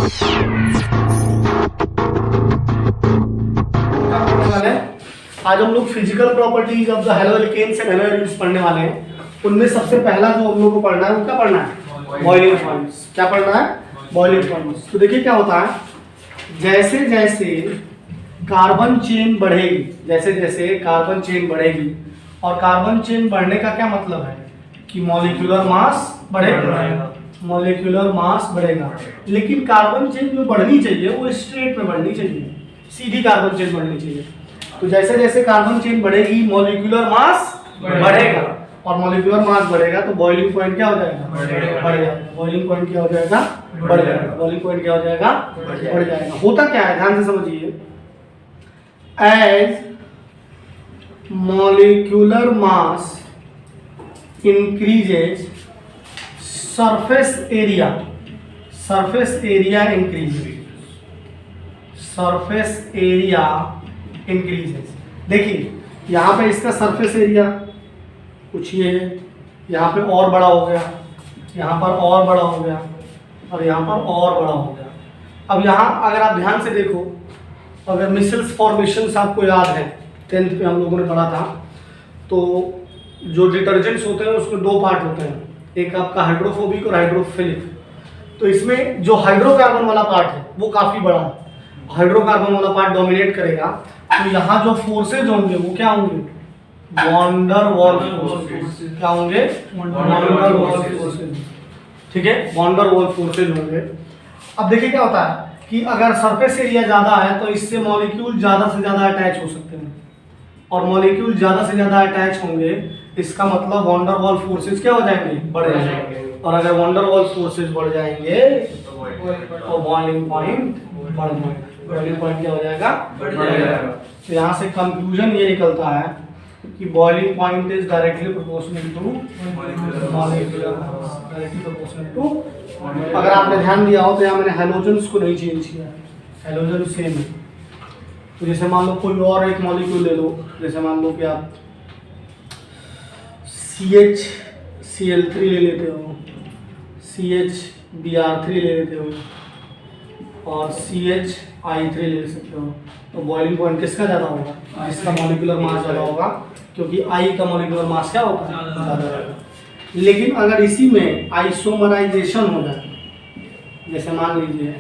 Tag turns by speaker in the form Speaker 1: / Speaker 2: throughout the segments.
Speaker 1: आज हम लोग physical properties of the halo alkanes and halo alkanes पढ़ने वाले हैं। उनमें सबसे पहला जो हम लोग को पढ़ना है वो क्या पढ़ना है? Boiling points. क्या पढ़ना है? Boiling points. तो देखिए क्या होता है, जैसे जैसे कार्बन चेन बढ़ेगी, जैसे जैसे कार्बन चेन बढ़ेगी, और कार्बन चेन बढ़ने का क्या मतलब है कि मॉलिक्यूलर मास बढ़ेगा, मॉलिक्यूलर मास बढ़ेगा। लेकिन कार्बन चेन जो बढ़नी चाहिए वो स्ट्रेट में बढ़नी चाहिए, सीधी कार्बन चेन बढ़नी चाहिए। तो जैसे जैसे कार्बन चेन बढ़ेगी मॉलिक्यूलर मास बढ़ेगा, और मॉलिक्यूलर मास बढ़ेगा तो बॉइलिंग पॉइंट क्या हो जाएगा? बढ़ जाएगा। बॉइलिंग पॉइंट क्या हो जाएगा? बढ़ जाएगा। बॉइलिंग पॉइंट क्या हो जाएगा? बढ़ जाएगा। होता क्या है, ध्यान से समझिए, as molecular mass increases surface area increases, surface area increases. देखिए यहाँ पे इसका सरफेस एरिया कुछ ये है, यहाँ पे और बड़ा हो गया, यहाँ पर और बड़ा हो गया, और यहाँ पर और बड़ा हो गया। अब यहाँ अगर आप ध्यान से देखो, अगर मिसल्स फॉर्मेशंस आपको याद है 10th पे हम लोगों ने पढ़ा था, तो जो डिटर्जेंट्स होते हैं उसमें दो पार्ट होते हैं, एक आपका हाइड्रोफोबिक और हाइड्रोफिलिक। तो इसमें जो हाइड्रोकार्बन वाला पार्ट है वो काफ़ी बड़ा है, हाइड्रोकार्बन वाला पार्ट डोमिनेट करेगा। तो यहाँ जो फोर्सेज होंगे वो क्या होंगे? वॉन डर वाल फोर्सेज। क्या होंगे? वॉन डर वाल फोर्सेज। ठीक है, वॉन डर वाल फोर्सेज होंगे। अब देखिए क्या होता है कि अगर सरफेस एरिया ज़्यादा है तो इससे मॉलिक्यूल ज़्यादा से ज़्यादा अटैच हो सकते हैं, और मॉलिक्यूल ज़्यादा से ज़्यादा अटैच होंगे इसका मतलब वॉन डर वाल फोर्सेज क्या हो जाएंगे? बढ़ जाएंगे। और अगर वॉन डर वाल फोर्सेज बढ़ जाएंगे तो बॉइलिंग पॉइंट बढ़ जाएगा। बॉइलिंग पॉइंट क्या हो जाएगा? बढ़ जाएगा। तो यहाँ से कंक्लूजन ये निकलता है कि boiling point is directly proportional to molecular mass, directly proportional to. अगर आपने ध्यान दिया हो तो यहाँ मैंने हैलोजेंस को नहीं चेंज किया, हैलोजन सेम है। तो जैसे मान लो कोई और एक मॉलिक्यूल ले लो, जैसे मान लो कि आप CHCl3 ले लेते हो, CHBr3 ले लेते हो, और CHI3 ले सकते हो, तो बॉइलिंग पॉइंट किसका ज़्यादा होगा? जिसका मॉलिक्यूलर मास ज़्यादा होगा, क्योंकि I का मॉलिक्यूलर मास क्या होगा? ज़्यादा होगा। लेकिन अगर इसी में आइसोमराइजेशन हो जाए, जैसे मान लीजिए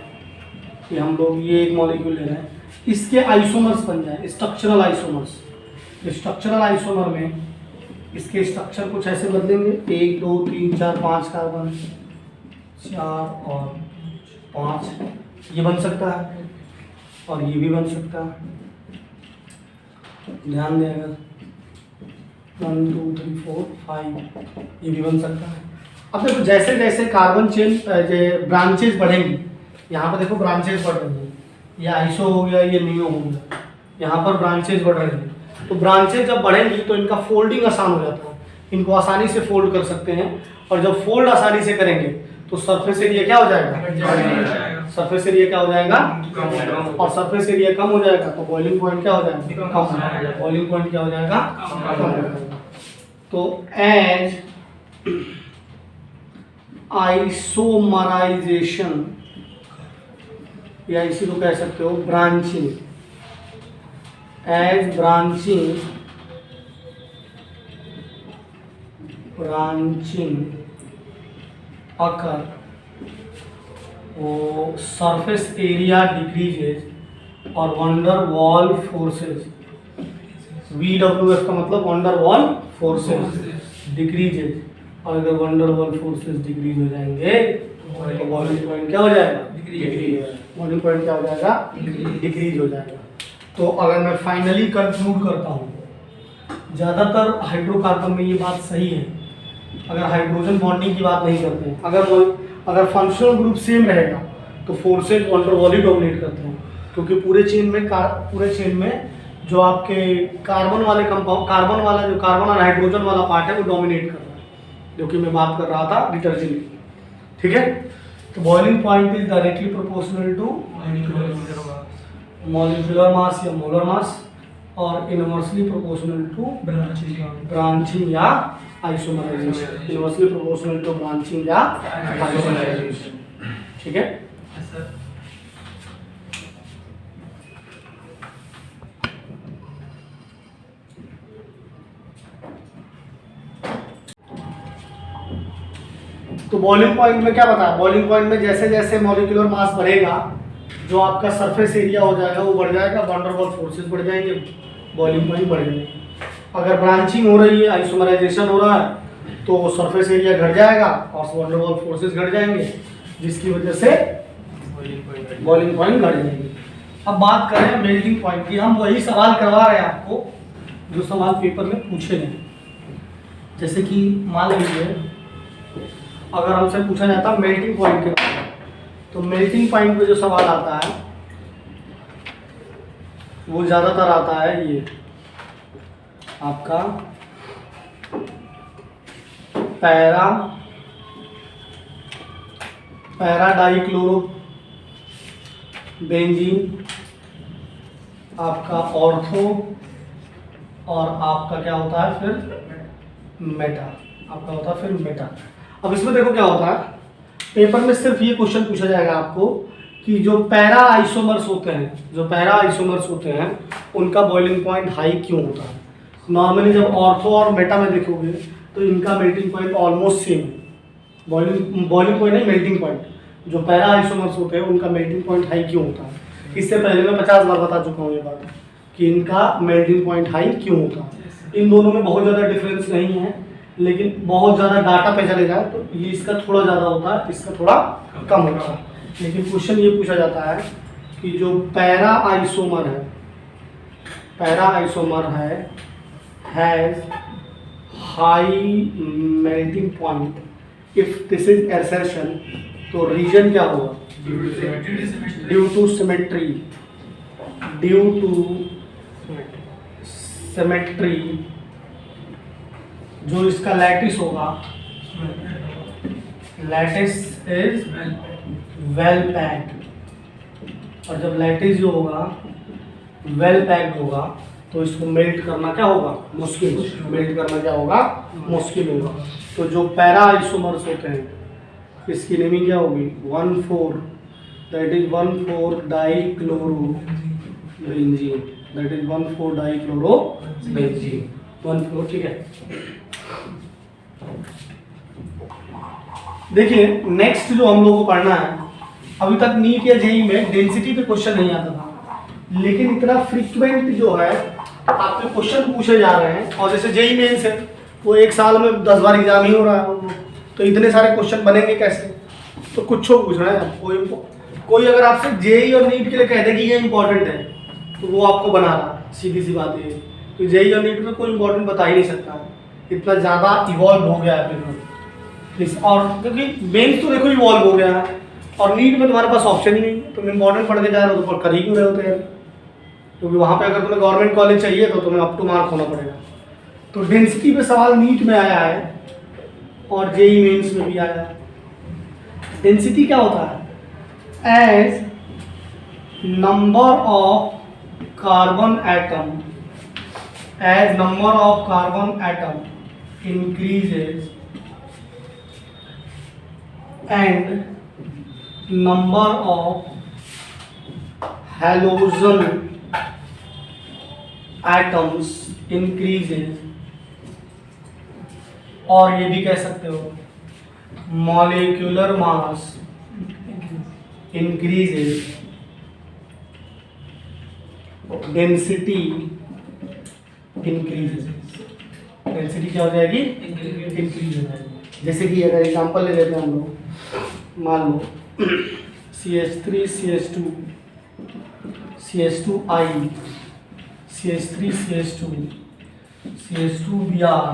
Speaker 1: कि हम लोग ये एक मॉलिक्यूल ले रहे हैं, इसके आइसोमर्स बन जाए, स्ट्रक्चरल आइसोमर्स। स्ट्रक्चरल आइसोमर में इसके स्ट्रक्चर कुछ ऐसे बदलेंगे, 1 2 3 4 5 कार्बन, 4 और 5 ये बन सकता है, और ये भी बन सकता है। ध्यान देगा, 1 2 3 4 5 ये भी बन सकता है। अब देखो जैसे जैसे कार्बन चेन ब्रांचेज बढ़ेंगी, यहाँ पर देखो ब्रांचेज बढ़ रही हैं, ये आइसो हो गया, ये नियो हो गया, यहाँ पर ब्रांचेज बढ़ रही हैं। तो ब्रांचेज जब बढ़ेंगी तो इनका फोल्डिंग आसान हो जाता है, इनको आसानी से फोल्ड कर सकते हैं, और जब फोल्ड आसानी से करेंगे तो सरफेस एरिया क्या हो जाएगा? सरफेस एरिया क्या हो जाएगा? और सरफेस एरिया कम हो जाएगा तो बॉइलिंग पॉइंट क्या हो जाएगा? कम हो जाएगा। बॉइलिंग पॉइंट क्या हो जाएगा? कम हो जाएगा। तो एज आइसोमराइजेशन, या इसी को कह सकते हो ब्रांचिंग, एज ब्रांचिंग occur, वो सरफेस एरिया डिक्रीजेज और वंडर वॉल फोर्सेज, VWF का मतलब वंडर वॉल फोर्सेज डिक्रीजेज, और अगर वंडर वॉल फोर्सेज डिक्रीज हो जाएंगे तो बॉइलिंग पॉइंट क्या हो जाएगा? बॉइलिंग पॉइंट क्या हो जाएगा? डिक्रीज हो जाएगा। तो अगर मैं फाइनली कंक्लूड करता हूँ, ज़्यादातर हाइड्रोकार्बन में ये बात सही है, अगर हाइड्रोजन बॉन्डिंग की बात नहीं करते हैं, अगर फंक्शनल ग्रुप सेम रहेगा तो फोर्सेज वॉन डर वॉल ही डोमिनेट करते हैं, क्योंकि पूरे चेन में जो आपके कार्बन वाले कंपाउंड, कार्बन वाला जो कार्बन और हाइड्रोजन वाला पार्ट है वो डोमिनेट कर रहा है, जो कि मैं बात कर रहा था डिटर्जेंट की। ठीक है, तो boiling point is directly proportional to molecular mass या मोलर मास, और इनवर्सली प्रोपोर्शनल टू ब्रांचिंग या isomerisation, inversely proportional to branching या आइसोमराइजेशन। ठीक है। बॉइलिंग पॉइंट में क्या बताया, बॉइलिंग पॉइंट में जैसे जैसे मॉलिक्यूलर मास बढ़ेगा, जो आपका सरफेस एरिया हो जाएगा वो बढ़ जाएगा, वैन डेर वाल्स फोर्सेस बढ़ जाएंगे, बॉइलिंग पॉइंट बढ़ जाएंगे। अगर ब्रांचिंग हो रही है, आइसोमराइजेशन हो रहा है, तो सरफेस एरिया घट जाएगा और वैन डेर वाल्स फोर्सेस घट जाएंगे, जिसकी वजह से बॉइलिंग पॉइंट घट जाएगी। अब बात करें मेल्टिंग पॉइंट की, हम वही सवाल करवा रहे हैं आपको जो सवाल पेपर में पूछे गए। जैसे कि मान लीजिए अगर हमसे पूछा जाता मेल्टिंग पॉइंट के बारे में, तो मेल्टिंग पॉइंट पे जो सवाल आता है वो ज़्यादातर आता है ये आपका पैरा डाइक्लोरो बेंजीन, आपका ऑर्थो, और आपका क्या होता है फिर मेटा, आपका होता है फिर मेटा। अब इसमें देखो क्या होता है, पेपर में सिर्फ ये क्वेश्चन पूछा जाएगा आपको कि जो पैरा आइसोमर्स होते हैं उनका बॉइलिंग पॉइंट हाई क्यों होता है। नॉर्मली जब ऑर्थो और मेटा में देखोगे तो इनका मेल्टिंग पॉइंट ऑलमोस्ट सेम है, बॉइलिंग पॉइंट नहीं, मेल्टिंग पॉइंट। जो पैरा आइसोमर्स होते हैं उनका मेल्टिंग पॉइंट हाई क्यों होता है, इससे पहले मैं 50 बार बता चुका हूँ ये बात कि इनका मेल्टिंग पॉइंट हाई क्यों होता है। इन दोनों में बहुत ज़्यादा डिफरेंस नहीं है, लेकिन बहुत ज़्यादा डाटा पे चले जाए तो ये इसका थोड़ा ज़्यादा होता है, इसका थोड़ा कम होता है। लेकिन क्वेश्चन ये पूछा जाता है कि जो पैरा आइसोमर है has high melting point, if this is assertion, तो रीजन क्या होगा, ड्यू टू सिमेट्री, जो इसका लैटिस होगा, लैटिस इज वेल पैक्ड, और जब लैटिस जो होगा वेल पैक्ड होगा तो इसको मेल्ट करना क्या होगा, मुश्किल होगा। तो जो पैरा आइसोमर्स होते हैं इसकी नेमिंग क्या होगी, 1,4 दैट इज 1,4 डाइक्लोरो बेंजीन, 1,4, ठीक है। देखिए नेक्स्ट जो हम लोग को पढ़ना है, अभी तक नीट या जेईई में डेंसिटी पे क्वेश्चन नहीं आता था, लेकिन इतना फ्रीक्वेंट जो है आपके क्वेश्चन पूछे जा रहे हैं, और जैसे जेईई मेंस है वो एक साल में 10 बार एग्जाम ही हो रहा है, तो इतने सारे क्वेश्चन बनेंगे कैसे, तो कुछ पूछ रहे हैं। कोई अगर आपसे जेईई और नीट के लिए कह दे कि ये इंपॉर्टेंट है तो वो आपको बना रहा है, सीधी सी बात है। तो जेईई और नीट में कोई इंपॉर्टेंट बता ही नहीं सकता है, इतना ज़्यादा इवॉल्व हो गया है पेपर। और क्योंकि मेंस तो देखो इवॉल्व हो गया है, और नीट में तुम्हारे पास ऑप्शन ही नहीं, तुम इंपॉर्टेंट पढ़ के जा रहे हो तो कर ही क्यों रहे होते हैं, क्योंकि वहाँ पे अगर तुम्हें गवर्नमेंट कॉलेज चाहिए तो तुम्हें अप टू मार्क होना पड़ेगा। तो डेंसिटी पे सवाल नीट में आया है और जेईई मेंस में भी आया है। डेंसिटी क्या होता है, as number of carbon atom increases and number of halogen atoms increases, और ये भी कह सकते हो molecular mass increases, density increase, density क्या हो जाएगी, इंक्रीज हो जाएगी। जैसे कि अगर एग्जांपल ले लेते हैं हम लोग, मान लो CH3 CH2 CH2I CH3 CH2 CH2 Br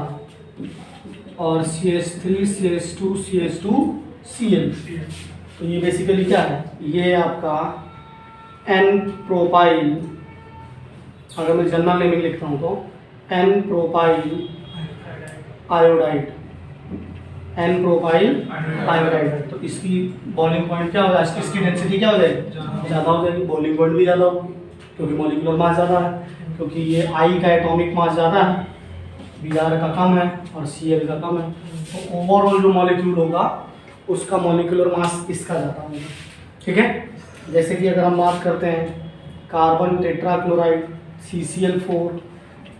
Speaker 1: और CH3 CH2 CH2 Cl। तो ये बेसिकली क्या है, ये आपका N प्रोपाइल, अगर मैं जनरल नेमिंग लिखता हूँ तो N प्रोपाइल आयोडाइड, तो इसकी बॉइलिंग पॉइंट क्या हो जाएगा, इसकी डेंसिटी क्या हो जाएगी, ज़्यादा हो जाएगी, बॉइलिंग पॉइंट भी ज़्यादा होगी क्योंकि मॉलिक्यूलर मास ज़्यादा है, क्योंकि ये I का एटॉमिक मास ज़्यादा है, Br का कम है और Cl का कम है, तो ओवरऑल जो मॉलिक्यूल होगा उसका मॉलिक्यूलर मास इसका ज़्यादा होगा, ठीक है। जैसे कि अगर हम बात करते हैं कार्बन टेट्राक्लोराइड CCl4,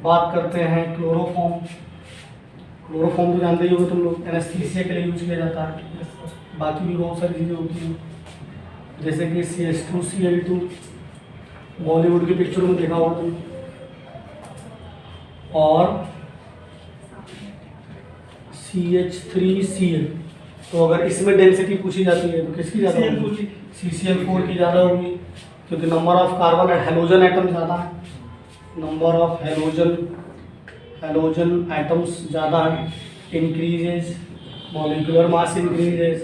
Speaker 1: बात करते हैं क्लोरोफॉर्म तो जानते ही होगे तुम लोग, एनेस्थीसिया के लिए यूज किया जाता है। बाकी भी बहुत सारी चीज़ें होती हैं, जैसे कि CH2Cl2, बॉलीवुड की पिक्चरों में देखा होगा तुमने। और CH3Cl, तो अगर इसमें डेंसिटी पूछी जाती है तो किसकी ज़्यादा होगी? CCl4 की ज़्यादा होगी, क्योंकि number of carbon halogen atom ज़्यादा है, नंबर ऑफ हैलोजन एटम्स ज़्यादा है, increases molecular mass increases,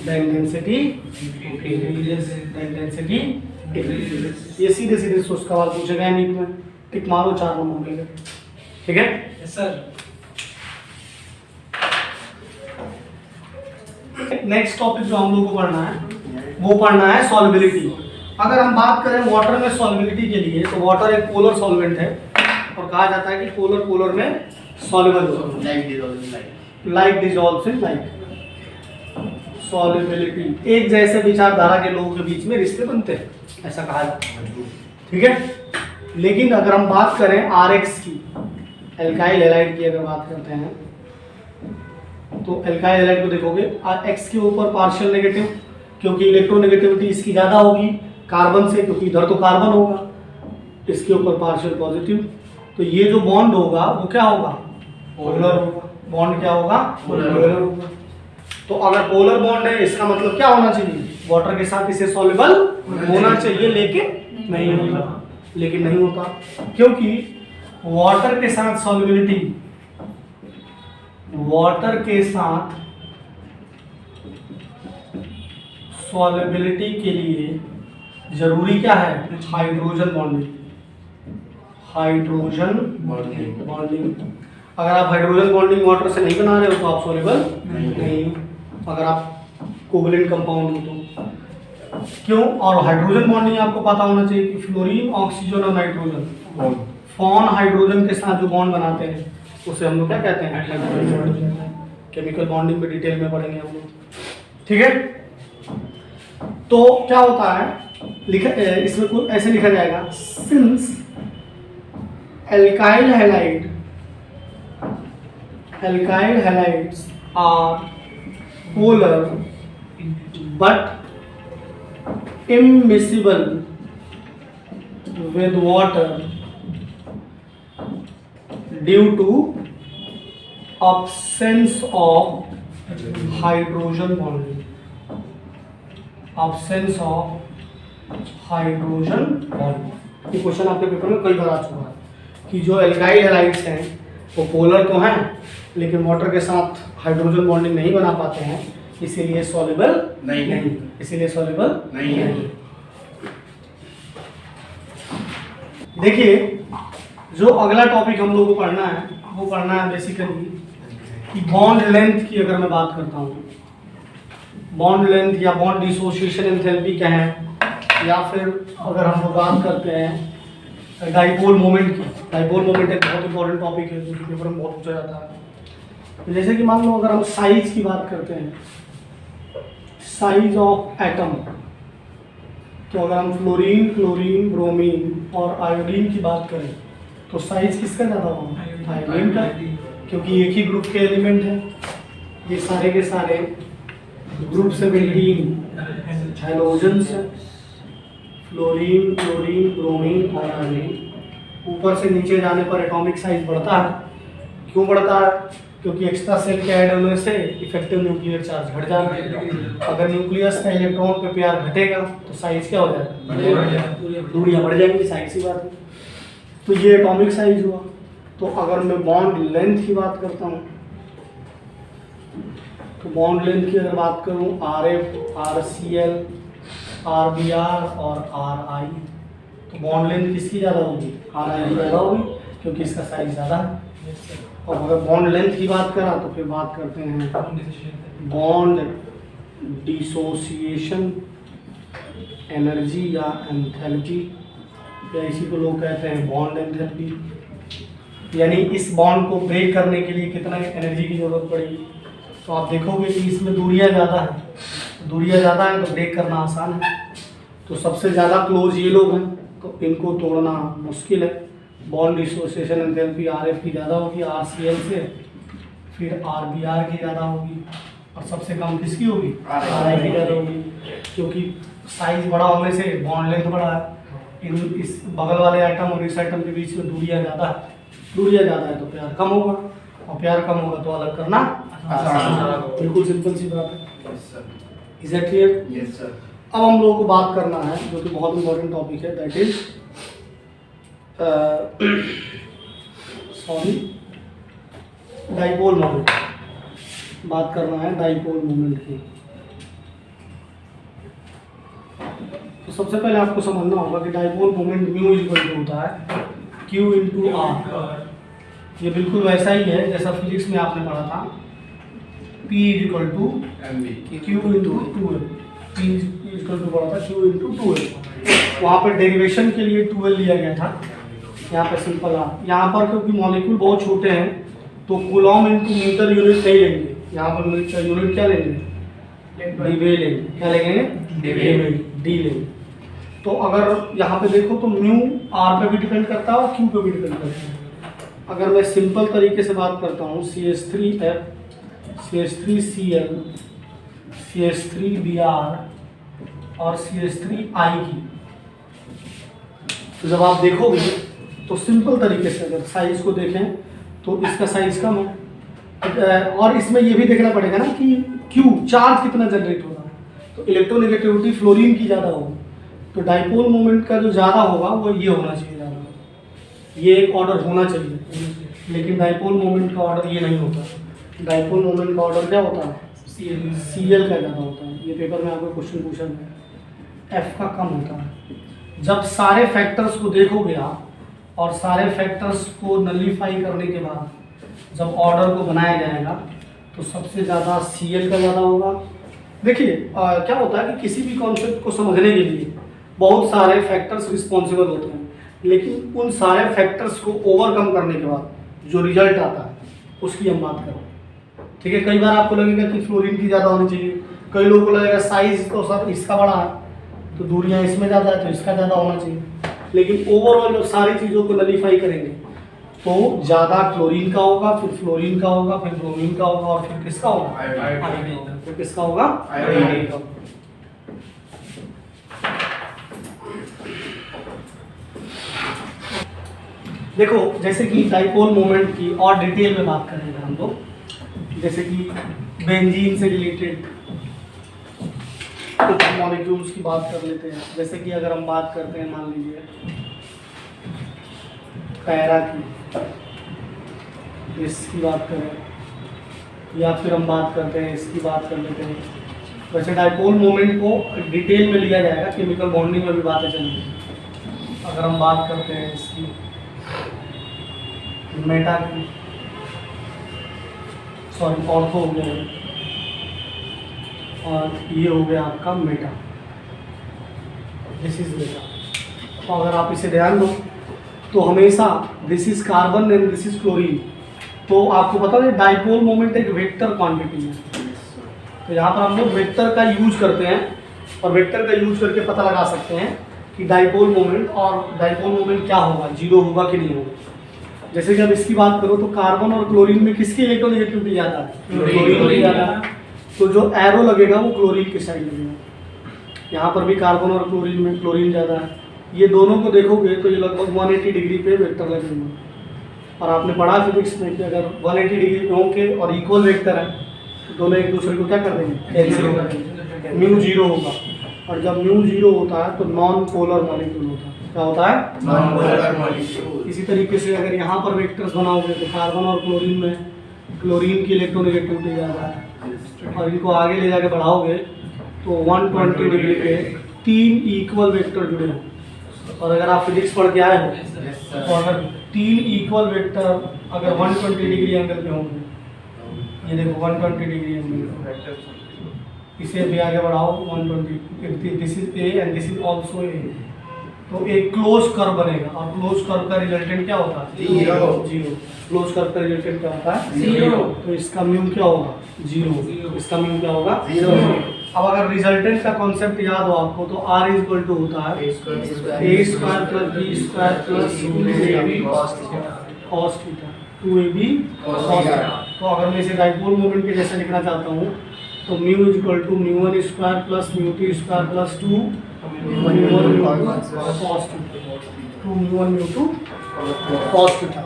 Speaker 1: then density increases, then density increases. ये सीधे सीधे सोच सवाल पूछेगा नीट में, टिक मारो 4 नंबर मिलेगा। ठीक है
Speaker 2: सर।
Speaker 1: नेक्स्ट टॉपिक जो हम लोग को पढ़ना है वो पढ़ना है सॉल्युबिलिटी। अगर हम बात करें वाटर में सॉल्युबिलिटी के लिए, तो वाटर एक पोलर सॉल्वेंट है और कहा जाता है कि पोलर में सॉल्युबल होता है, like dissolves in like. Solubility, एक जैसे विचारधारा के लोगों के बीच में रिश्ते बनते हैं, ऐसा कहा जाता है। ठीक है, लेकिन अगर हम बात करें RX की, एल्काइल हैलाइड की अगर बात करते हैं, तो एल्काइल हैलाइड को देखोगे X के ऊपर पार्शियल नेगेटिव, क्योंकि इलेक्ट्रोनेगेटिविटी इसकी ज़्यादा होगी कार्बन से, क्योंकि इधर तो कार्बन होगा, इसके ऊपर पार्शियल पॉजिटिव। तो ये जो बॉन्ड होगा वो क्या होगा? पोलर होगा। बॉन्ड क्या होगा? पोलर होगा। तो अगर पोलर बॉन्ड है, इसका मतलब क्या होना चाहिए? वाटर के साथ इसे सॉल्युबल होना चाहिए, लेकिन नहीं होता। लेकिन नहीं होता क्योंकि वाटर के साथ सॉल्युबिलिटी, वाटर के साथ सॉल्युबिलिटी के लिए जरूरी क्या है? Hydrogen bonding. हाइड्रोजन बॉन्डिंग, अगर आप हाइड्रोजन बॉन्डिंग वाटर से नहीं बना रहे हो तो आप सॉल्युबल नहीं हो, अगर आप कोवलेंट कंपाउंड हो तो। क्यों? और हाइड्रोजन बॉन्डिंग आपको पता होना चाहिए कि फ्लोरीन, ऑक्सीजन और नाइट्रोजन फॉन हाइड्रोजन के साथ जो बॉन्ड बनाते हैं उसे हम लोग क्या कहते हैं? केमिकल बॉन्डिंग पे डिटेल में पढ़ेंगे हम लोग। ठीक है, तो क्या होता है, इसमें कुछ ऐसे लिखा जाएगा, since alkyl halides are polar but immiscible with water due to absence of hydrogen bonding. Absence of hydrogen bonding, ये क्वेश्चन आपके पेपर में कई बार आ चुका है कि जो एल्काइल हैलाइड्स हैं वो पोलर तो हैं लेकिन वाटर के साथ हाइड्रोजन बॉन्डिंग नहीं बना पाते हैं, इसीलिए सॉल्युबल नहीं, इसीलिए सॉल्युबल नहीं है। देखिए, जो अगला टॉपिक हम लोग को पढ़ना है वो पढ़ना है बेसिकली कि बॉन्ड लेंथ की। अगर मैं बात करता हूँ बॉन्ड लेंथ या बॉन्ड डिसोसिएशन एंथैल्पी क्या है, या फिर अगर हम लोग बात करते हैं डाइपोल मोमेंट की। डाइपोल मोमेंट एक बहुत इंपॉर्टेंट टॉपिक है जो कि पेपर में बहुत पूछा जाता है। तो जैसे कि मान लो अगर हम साइज की बात करते हैं, साइज ऑफ एटम, तो अगर हम फ्लोरीन, क्लोरीन, ब्रोमीन और आयोडीन की बात करें तो साइज किसका ज़्यादा होगा? आयोडीन का, क्योंकि एक ही ग्रुप के एलिमेंट हैं। ये सारे के सारे ग्रुप 17 हैलोजन्स हैं, फ्लोरीन, क्लोरीन, ब्रोमीन और आयोडीन। ऊपर से नीचे जाने पर एटॉमिक साइज बढ़ता है। क्यों बढ़ता है? क्योंकि एक्स्ट्रा सेल के ऐड होने से इफेक्टिव न्यूक्लियर चार्ज घट जाता है। अगर न्यूक्लियस का इलेक्ट्रॉन पे प्यार घटेगा तो साइज क्या हो जाएगा? दूरियां बढ़ जाएंगी, साइज की बात है। तो ये एटॉमिक साइज हुआ। तो अगर मैं बॉन्ड लेंथ की बात करता हूँ तो बॉन्ड लेंथ की अगर बात करूँ RF, RCl, RBr और RI, तो बॉन्ड लेंथ किसकी ज़्यादा होगी? RI की ज़्यादा होगी क्योंकि इसका साइज ज़्यादा है। और अगर बॉन्ड लेंथ की बात करा तो फिर बात करते हैं बॉन्ड डिसोसिएशन एनर्जी या एंथैल्पी, या इसी को लोग कहते हैं बॉन्ड एंथैल्पी। यानी इस बॉन्ड को ब्रेक करने के लिए कितना एनर्जी की ज़रूरत पड़ेगी। तो आप देखोगे कि इसमें दूरियां ज़्यादा है, दूरियां ज़्यादा है तो ब्रेक करना आसान है। तो सबसे ज़्यादा क्लोज ये लोग हैं तो इनको तोड़ना मुश्किल है। बॉन्ड डिसोसिएशन एंथैल्पी RF की ज़्यादा होगी RCl से, फिर RBr की ज़्यादा होगी, और सबसे कम किसकी होगी, RI की ज्यादा होगी, क्योंकि साइज बड़ा होने से बॉन्ड लेंथ बड़ा है, इस बगल वाले आइटम और इस आइटम के बीच में दूरियां ज़्यादा है तो प्यार कम होगा, और प्यार कम होगा तो अलग करना आसान। बिल्कुल सिंपल सी बात है। Is it clear?
Speaker 2: Yes sir.
Speaker 1: अब हम लोगों को बात करना है जो कि बहुत इंपॉर्टेंट टॉपिक है, दैट इज डाइपोल मोमेंट। बात करना है डाइपोल मोमेंट की। तो सबसे पहले आपको समझना होगा कि dipole moment mu equal to होता है Q इंटू आर। ये बिल्कुल वैसा ही है जैसा फिजिक्स में आपने पढ़ा था, P equal to Q into 2L। P equal to पढ़ा था Q इंटू 2L। वहाँ पर डेरिवेशन के लिए 2L लिया गया था, यहाँ पर सिंपल आर। यहाँ पर क्योंकि मॉलिक्यूल बहुत छोटे हैं तो कूलॉम इंटू मीटर यूनिट नहीं लेंगे, यहाँ पर यूनिट क्या लेंगे, डीवे लेंगे। क्या लेंगे, डी लेंगे। तो अगर यहाँ पे देखो तो म्यू आर पे भी डिपेंड करता है और क्यू पे भी डिपेंड करता है। अगर मैं सिंपल तरीके से बात करता हूँ CH3F, CH3Cl, CH3Br और CH3I की, तो जब आप देखोगे तो सिंपल तरीके से अगर साइज को देखें तो इसका साइज कम है, और इसमें ये भी देखना पड़ेगा ना कि क्यू चार्ज कितना जनरेट हो रहा है। तो इलेक्ट्रोनेगेटिविटी फ्लोरीन की ज़्यादा होगी, तो डाइपोल मोमेंट का जो ज़्यादा होगा वो ये होना चाहिए ज़्यादा, ये एक ऑर्डर होना चाहिए। लेकिन डाइपोल मोमेंट का ऑर्डर ये नहीं होता। डाइपोल मोमेंट का ऑर्डर क्या होता है, CL का ज़्यादा होता है। ये पेपर में आपको क्वेश्चन पूछा गया, F का कम होता है। जब सारे फैक्टर्स को देखोगे आप और सारे फैक्टर्स को नलीफाई करने के बाद जब ऑर्डर को बनाया जाएगा तो सबसे ज़्यादा CL का ज़्यादा होगा। देखिए क्या होता है कि किसी भी कॉन्सेप्ट को समझने के लिए बहुत सारे फैक्टर्स रिस्पॉन्सिबल होते हैं, लेकिन उन सारे फैक्टर्स को ओवरकम करने के बाद जो रिजल्ट आता है उसकी हम बात करें। ठीक है, कई बार आपको लगेगा कि फ्लोरीन की ज़्यादा होनी चाहिए, कई लोगों को लगेगा साइज तो सर इसका बड़ा है तो दूरियां इसमें ज़्यादा है तो इसका ज़्यादा होना चाहिए, लेकिन ओवरऑल जब सारी चीज़ों को नलीफाई करेंगे तो ज़्यादा क्लोरीन का होगा, फिर फ्लोरीन का होगा, फिर ब्रोमीन का होगा, और फिर किसका होगा, आयोडीन का। फिर किसका होगा, आयोडीन का। देखो जैसे कि डाइपोल मोमेंट की और डिटेल में बात करेंगे हम लोग, जैसे कि बेंजीन से रिलेटेड कुछ मॉलिक्यूल्स की बात कर लेते हैं। जैसे कि अगर हम बात करते हैं, मान लीजिए पैरा की, इसकी बात करें, या फिर हम बात करते हैं इसकी बात कर लेते हैं। वैसे डाइपोल मोमेंट को डिटेल में लिया जाएगा, केमिकल बॉन्डिंग में भी बातें चलेंगी। अगर हम बात करते हैं इसकी मेटा की, सॉरी ऑर्थो हो गया है, और ये हो गया आपका मेटा, दिस इज मेटा। तो अगर आप इसे ध्यान दो तो हमेशा this is carbon and this is chlorine, तो आपको पता है डाइपोल मोमेंट एक वेक्टर क्वांटिटी है। तो यहाँ पर हम लोग वेक्टर का यूज करते हैं और वेक्टर का यूज करके पता लगा सकते हैं कि डाइपोल मोमेंट, और डाइपोल मोमेंट क्या होगा, जीरो होगा कि नहीं होगा। जैसे कि अब इसकी बात करो तो कार्बन और क्लोरीन में किसकी इलेक्ट्रोनेगेटिविटी ज़्यादा है, क्लोरीन की ज़्यादा है, तो जो एरो लगेगा वो क्लोरीन की साइड लगेगा। यहाँ पर भी कार्बन और क्लोरीन में क्लोरीन ज़्यादा है। ये दोनों को देखोगे तो ये लगभग 180 डिग्री पे वेक्टर लगेंगे, और आपने पढ़ा फिजिक्स में कि अगर 180 डिग्री पे होंगे और इक्वल वेक्टर है तो दोनों एक दूसरे को क्या कर देंगे, कैंसिल कर देंगे, म्यू जीरो होगा। और जब म्यू जीरो होता है तो नॉन पोलर मॉलिक्यूल होता है। क्या होता है, नॉन पोलर मॉलिक्यूल। इसी तरीके से अगर यहाँ पर वेक्टर्स बनाओगे तो कार्बन और क्लोरीन में क्लोरीन की इलेक्ट्रोनेगेटिविटी ज़्यादा है, और इनको आगे ले जाके बढ़ाओगे तो 120 डिग्री पे 3 इक्वल वेक्टर जुड़े हैं। और अगर आप फिजिक्स पढ़ के आए हो तो अगर 3 इक्वल वेक्टर अगर 120 डिग्री एंगल पे होंगे, ये देखो 120 डिग्री एंगल, इसे भी आगे बढ़ाओ 120, this is A and this is also a, तो एक क्लोज कर्व बनेगा। और क्लोज कर्व का रिजल्टेंट क्या होता है, जीरो। क्लोज कर्व का रिजल्टेंट क्या होता है, जीरो। तो इसका म्यू क्या होगा, जीरो। इसका म्यू क्या होगा, जीरो। अब अगर रिजल्टेंट का कॉन्सेप्ट याद हो आपको तो R इक्वल टू होता है a square plus b square plus 2ab cos theta, 2ab cos theta. तो अगर मैं इसे डाइपोल मोमेंट के जैसे लिखना चाहता हूँ तो mu is equal to μ1 square plus μ2 square plus 2 μ1 cos theta, 2 μ1 μ2 cos theta.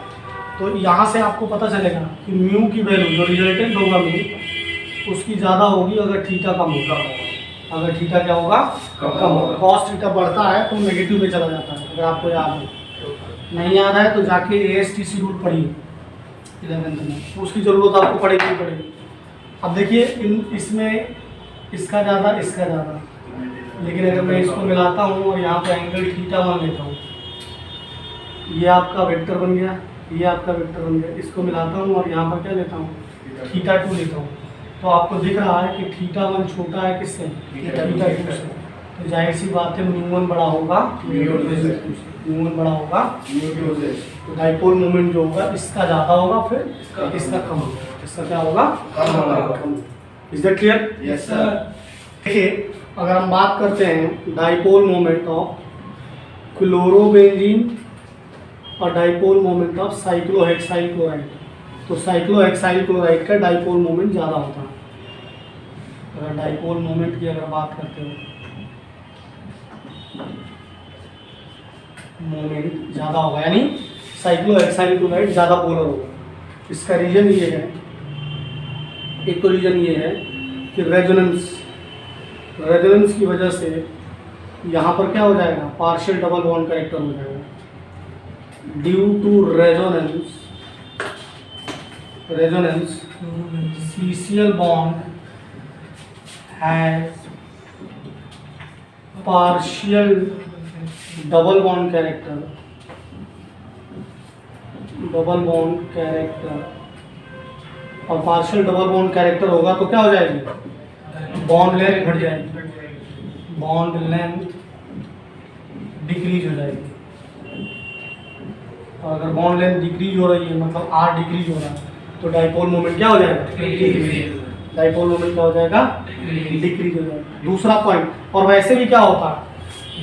Speaker 1: तो यहाँ से आपको पता चलेगा कि म्यू की वैल्यू जो रिजल्टेंट होगा म्यू उसकी ज़्यादा होगी अगर थीटा कम होगा। अगर थीटा क्या होगा? कम होगा। कॉस थीटा बढ़ता है तो नेगेटिव में चला जाता है, अगर आपको याद हो। नहीं याद है तो जाके ASTC रूल पढ़िए 11th में, तो उसकी ज़रूरत आपको पड़ेगी ही पड़ेगी। अब देखिए इसमें इसका ज़्यादा इसका ज़्यादा, लेकिन अगर मैं इसको मिलाता हूँ और यहाँ पर एंगल थीटा मान लेता हूँ, ये आपका वेक्टर बन गया, ये आपका वेक्टर बन गया। इसको मिलाता हूँ और यहाँ पर क्या लेता हूँ? थीटा 2 लेता हूँ। तो आपको दिख रहा है कि थीटा 1 छोटा है किससे? थीटा 2 से। तो जाहिर सी बात है μ1 बड़ा होगा μ1 बड़ा होगा। तो डाइपोल मोमेंट जो होगा इसका ज़्यादा होगा, फिर इसका कम होगा। इसका क्या होगा? कम। Is that clear?
Speaker 2: Yes sir.
Speaker 1: देखिए अगर हम बात करते हैं डाइपोल मोमेंट ऑफ क्लोरोबेंजीन और dipole moment of cyclohexyl chloride, तो साइक्लोहेक्साइल क्लोराइड का डाइपोल मोमेंट ज़्यादा होता है। अगर डाइपोल मोमेंट की अगर बात करते हो, मोमेंट ज़्यादा होगा, यानी साइक्लोहेक्साइल क्लोराइड ज़्यादा पोलर होगा। इसका रीजन ये है, एक तो रीजन ये है कि रेजोनेंस की वजह से यहाँ पर क्या हो जाएगा? पार्शियल डबल बॉन्ड कैरेक्टर हो जाएगा। Due to resonance CCl bond has partial double bond character, और पार्शियल डबल बॉन्ड कैरेक्टर होगा तो क्या हो जाएगी? बॉन्ड लेंथ घट जाएगी, बॉन्ड लेंथ डिक्रीज हो जाएगी। और अगर बॉन्ड लेंथ डिक्रीज हो रही है, मतलब R डिक्रीज हो रहा है, तो डाइपोल मोमेंट क्या हो जाएगा? डाइपोल मोमेंट क्या हो जाएगा? डिक्रीज हो जाएगा। दूसरा पॉइंट, और वैसे भी क्या होता है,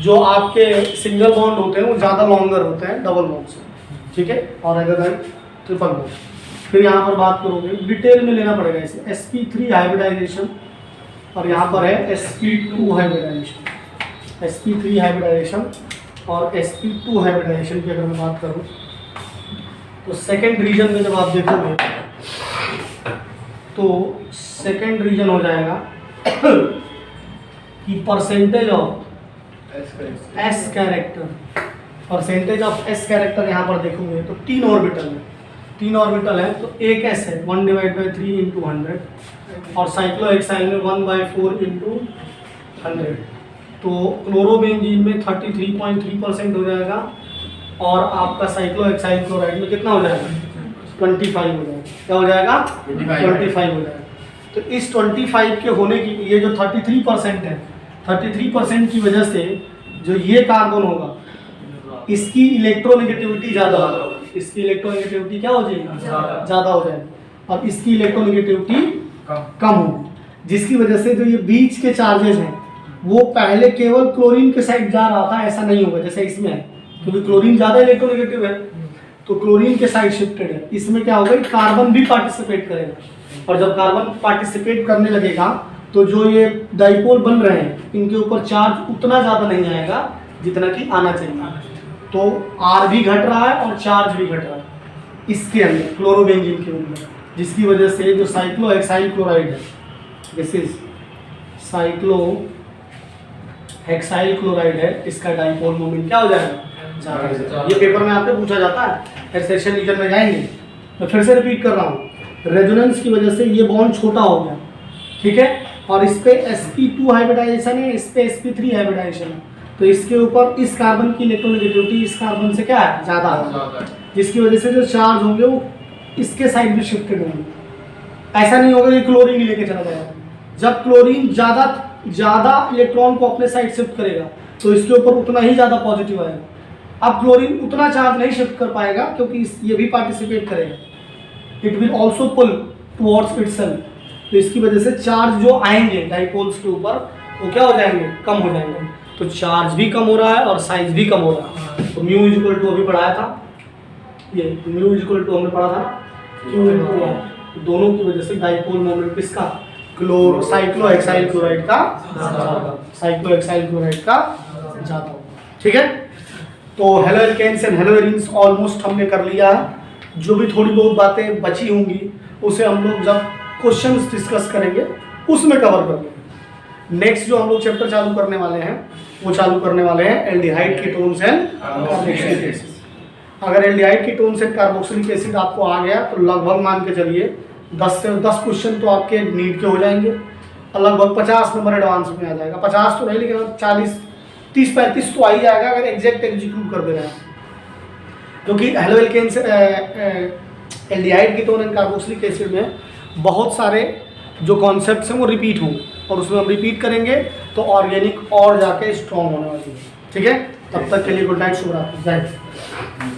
Speaker 1: जो आपके सिंगल बॉन्ड होते हैं वो ज़्यादा लॉन्गर होते हैं डबल बॉन्ड से, ठीक है, और अगर ट्रिपल बॉन्ड। फिर यहाँ पर बात करोगे, डिटेल में लेना पड़ेगा इसे, sp3 हाइब्रिडाइजेशन और यहाँ पर है sp2 हाइब्रिडाइजेशन। sp3 हाइब्रिडाइजेशन और sp2 हाइब्रिडाइजेशन की अगर मैं बात करूँ तो सेकेंड रीजन में जब आप देखोगे तो सेकेंड रीजन हो जाएगा कि percentage of S character, percentage of S character यहाँ पर देखोगे तो तीन ऑर्बिटल है, तो एक एस है 1/3 × 100 और साइक्लोहेक्साइल में 1/4 × 100। तो क्लोरोबेंजीन में 33.3% हो जाएगा और आपका साइक्लोहेक्साइल क्लोराइड में कितना हो जाएगा? 25 हो जाएगा। क्या हो जाएगा? 25 हो जाएगा। तो इस 25 के होने की, ये जो 33% है, 33% की वजह से जो ये कार्बन होगा इसकी इलेक्ट्रोनेगेटिविटी ज़्यादा होगी। इसकी इलेक्ट्रोनेगेटिविटी क्या हो जाएगी? ज़्यादा हो जाएगी, और इसकी इलेक्ट्रोनेगेटिविटी कम होगी, जिसकी वजह से जो ये बीच के चार्जेस हैं वो पहले केवल क्लोरीन के साइड जा रहा था, ऐसा नहीं होगा जैसे इसमें है, क्योंकि क्लोरीन ज़्यादा इलेक्ट्रोनेगेटिव है तो क्लोरीन के साइड शिफ्टेड है। इसमें क्या होगा? कार्बन भी पार्टिसिपेट करेगा, और जब कार्बन पार्टिसिपेट करने लगेगा तो जो ये डाइपोल बन रहे हैं इनके ऊपर चार्ज उतना ज़्यादा नहीं आएगा जितना कि आना चाहिए। तो R भी घट रहा है और चार्ज भी घट रहा है इसके अंदर, क्लोरोबेंजीन के अंदर, जिसकी वजह से जो साइक्लोहेक्साइल क्लोराइड है, दिस इज साइक्लोहेक्साइल क्लोराइड है, इसका डाइपोल मोमेंट क्या हो जाएगा? ज़्यादा। ये पेपर में आपसे पूछा जाता है, फिर सेशन रीजन में जाएंगे। मैं फिर से रिपीट कर रहा हूँ, रेजोनेंस की वजह से ये बॉन्ड छोटा हो गया, ठीक है, और इस पे sp2 हाइब्रिडाइजेशन है, इस पे sp3 हाइब्रिडाइजेशन है, तो इसके ऊपर इस कार्बन की इलेक्ट्रोनेगेटिविटी इस कार्बन से क्या है? ज़्यादा है, जिसकी वजह से जो चार्ज होंगे वो इसके साइड में शिफ्टेड होंगे। ऐसा नहीं होगा कि क्लोरीन लेके चला जाएगा। जब क्लोरीन ज़्यादा इलेक्ट्रॉन को अपने साइड शिफ्ट करेगा तो इसके ऊपर उतना ही ज़्यादा पॉजिटिव आएगा। अब क्लोरीन उतना चार्ज नहीं शिफ्ट कर पाएगा क्योंकि ये भी पार्टिसिपेट करेगा, it will also pull towards itself, तो इसकी वजह से चार्ज जो आएंगे डाइपोल्स के ऊपर वो क्या हो जाएंगे? कम हो जाएंगे। तो चार्ज भी कम हो रहा है और साइज भी कम हो रहा है। तो म्यू इज इक्वल टू अभी पढ़ाया था, ये म्यू इज इक्वल टू हमने पढ़ा था क्यू इनटू आर, दोनों की वजह से डाइपोल मोमेंट किसका? साइक्लोहेक्साइल क्लोराइड का साइक्लोहेक्साइल क्लोराइड का ज़्यादा होगा। ठीक है, तो halo alkanes and halo arenes almost हमने कर लिया है। जो भी थोड़ी बहुत बातें बची होंगी उसे हम लोग जब क्वेश्चंस डिस्कस करेंगे उसमें कवर कर लेंगे। नेक्स्ट जो हम लोग चैप्टर चालू करने वाले हैं वो चालू करने वाले हैं aldehyde ketones and carboxylic acid. अगर aldehyde ketones and carboxylic acid आपको आ गया तो लगभग मान के चलिए 10 से 10 क्वेश्चन तो आपके नीट के हो जाएंगे और लगभग 50 नंबर एडवांस में आ जाएगा। 50 तो नहीं लेकिन 40 30-35 तो आ ही जाएगा अगर एग्जैक्ट एग्जीक्यूट कर दे रहे हैं, क्योंकि halo alkanes aldehyde ketone and carboxylic acid में बहुत सारे जो कॉन्सेप्ट्स हैं वो रिपीट होंगे और उसमें हम रिपीट करेंगे तो ऑर्गेनिक और जाके स्ट्रॉन्ग होने वाली है। ठीक है, तब तक के लिए गुड नाइट, शुभ रात्रि, जय हिंद।